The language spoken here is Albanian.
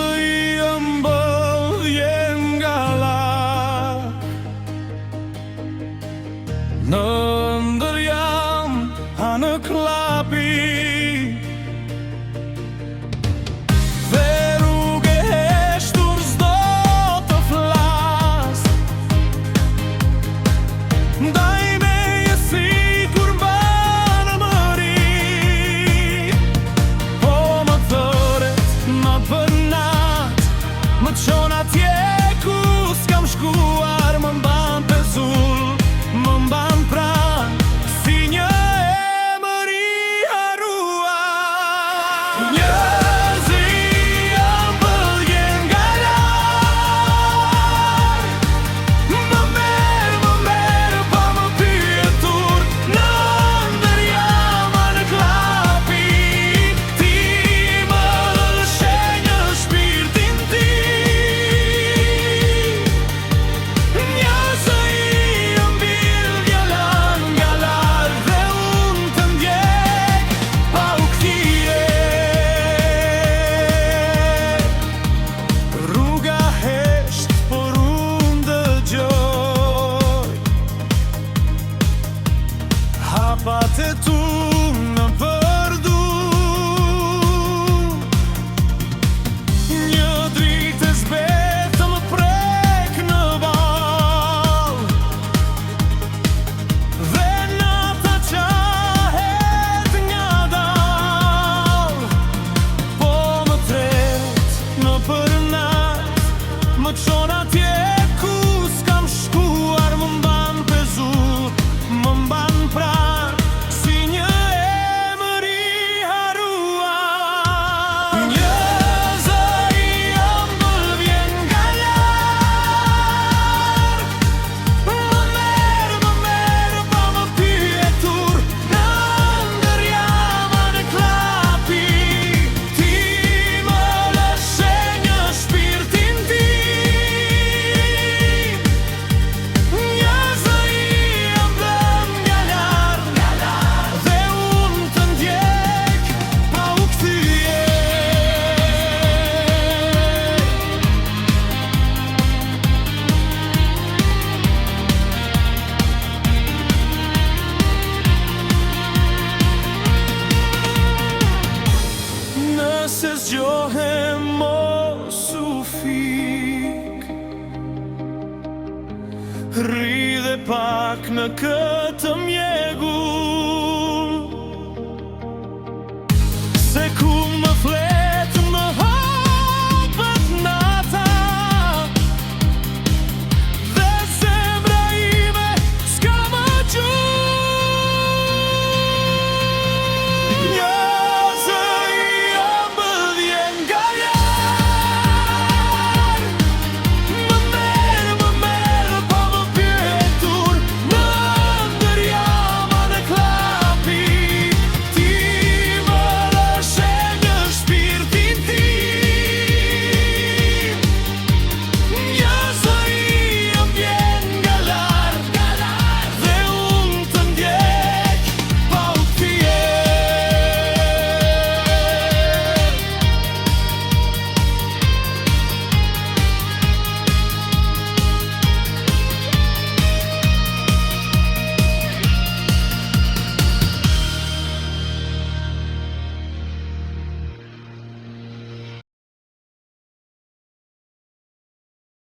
Njerëzë I ëmbëlljen nga larg. Në ndër jam anë klapi, dhe rrugë e heshtur s'do të flas. Ndaj meje sikur mbanë mëri, po më thëret më bënat, më qon atje ku s'kam shkuar, më mban pezull, më mban pran, si një emër I haruar. Njerëzë I ëmbëlljen nga larg. Më merë pa më pyetur, në ndër jam anë klapi. Ti më lëshenjë shpirtin tim. Njerëzë I ëmbëlljen nga larg, dhe unë të ndjek pa u kthie. Rruga hesht, por unë dëgjoj hapat e tu në përdu. Një dritë e zbetë më prek në ball, dhe nata qahet nga dal. Po më tret në përnat, më qon atje ku s'kam shkuar, më mban pezull, më mban pran, si një emër I haruar. Njerëzë I ëmbëlljen nga larg. Më merë pa më pyetur, në ndër jam anë klapi. Ti më lëshenjë shpirtin tim. Njerëzë I ëmbëlljen nga larg, dhe unë të ndjek pa u kthie. Nëse zgjohem mos u fik, rri dhe pak në këtë mjegu.